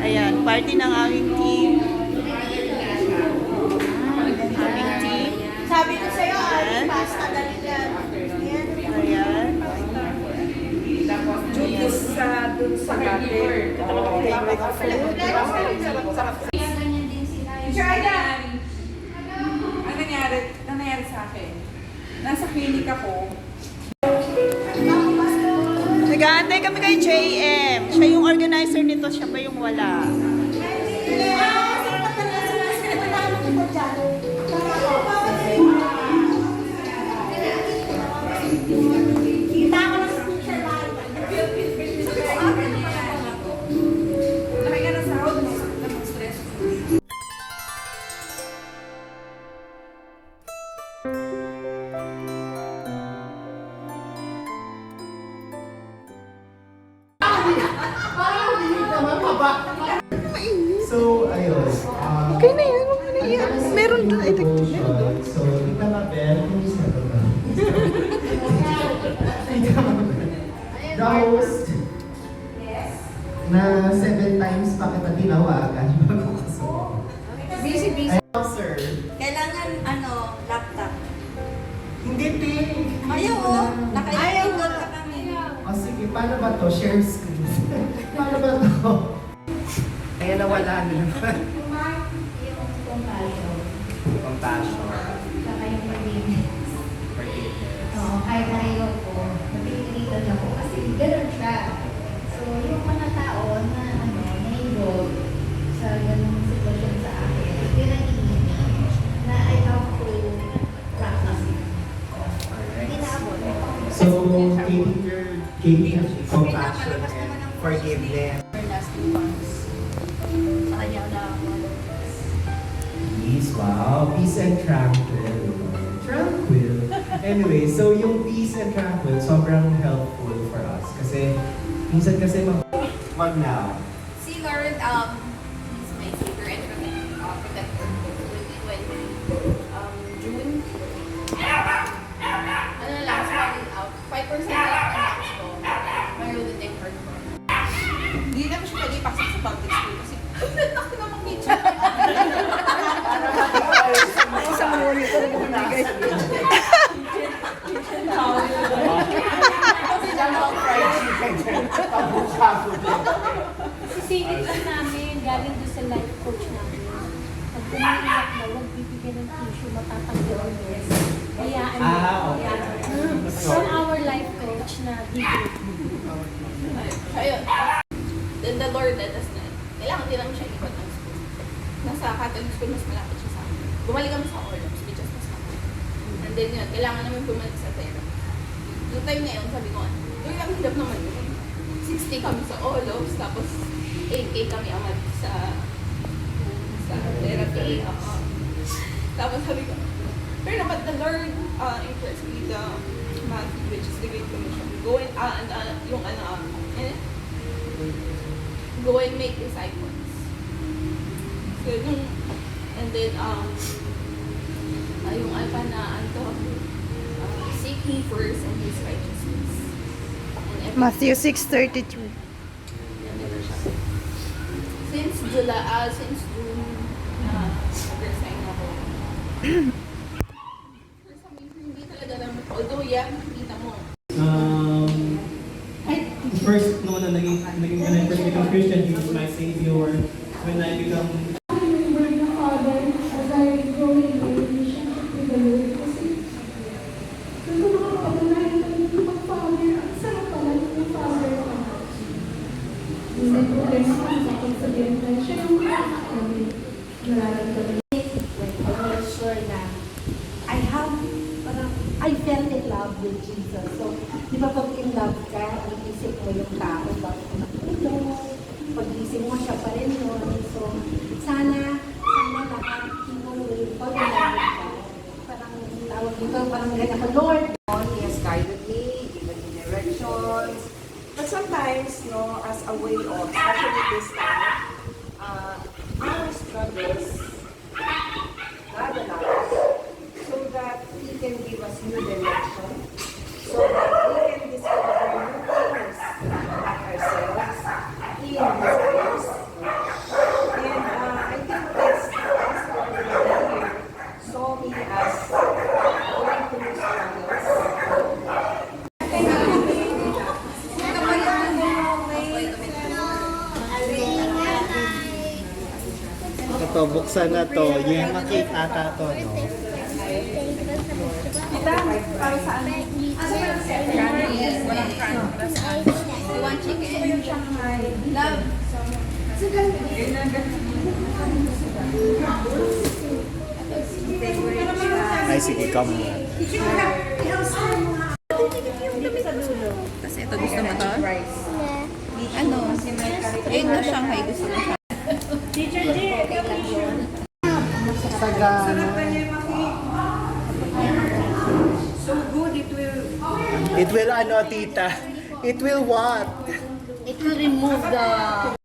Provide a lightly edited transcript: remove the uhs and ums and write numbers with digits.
Ayan, party ng aming team. Aming team. Sabi ko sa'yo, pasta dali yan. Ayan. Juice sa dun sa gabi. Ang nangyari sa akin, nasa clinic ako. Nag-aantay kami kay JM. Siya yung organizer nito, siya pa yung wala. So, ayun. Okay na yan, huwag mo na yan. Meron na, So, Tita Mabel, kumusta ka ba? Tita Mabel, the host na 7 times pa kita tinawagan bago ka sa Busy. Ayaw, sir. Kailangan, laptop. Hindi, te. Ayaw, nakaipindot ka kami. O sige, paano ba to? Share screen. Paano ba to? Kaya nawala na naman. Yung compassion. Compassion. Saka yung forgiveness. Forgiveness. Oo, kahit ayaw ko, napipilitan ako kasi gano'n siya. So, yung mga tao na na-involve sa ganung sitwasyon sa akin, pinag-iinit na I have to practice it. Hindi na ako. So, Katie, compassion and forgiveness. Last 2 months. Sa kanya na ako. Peace, wow. Peace and tranquil. Tranquil. Anyway, so yung peace and tranquil, sobrang helpful for us. Kasi, minsan kasi wag now. Si Lord, he's my savior and protector. When June, last one out, 5% lang ang lakas ko. Mayroon din take hard ko. Hindi naman siya pwede ipasok sa public school kasi ako namang teacher. Isang muli ko na bumigay. Sisingit lang namin, galing doon sa life coach namin. Pag tumiiyak na, huwag bibigyan ng tissue, matatanggal ang yes. Hayaan mo. Okay. From our life coach na bibigyan. Ayun. Then the Lord led us na. Kailangan din namin siya ikot ng school. Nasa Catholic school, mas malapit siya sa amin. Bumalik kami sa Orlops, which is mas malapit. And then yun, kailangan namin bumalik sa therapy. Yung time na yun, sabi ko, yung ang hirap naman yun. 60 kami sa Orlops, tapos 8K kami amad sa therapy. Tapos sabi ko, pero but the Lord impressed me the Matthew, which is the Great Commission. Go and, go and make disciples. So, and then, yung alpha na, seek He first and His righteousness. And everything. Matthew 6:33. Since June, nag-resign ako. For some reason, hindi talaga naman. Although, yeah, kita mo. First, no, na naging when I first become Christian, He was my Savior. When I become I fell in love with Jesus. So, di ba pag in love ka, ang isip mo yung tao, bakit mo nakulong, pag-isip mo siya pa rin yun. So, sana lahat, people will fall in love with God. Parang tawag dito, parang ganyan ako, Lord. He has guided me, given me directions. But sometimes, as a way of, especially this time, our struggles, God allows, so that He can give us new direction, so that we can discover new things about ourselves, to, buksan na to. Yema cake ata to, no? Para saan? Walang crunch. You want chicken? Love. Ay, sige, come on. Kasi ito gusto mo to? Ano? Egg na Shanghai gusto mo siya. Sagana. So good, it will... It will ano, tita? It will what? It will remove the...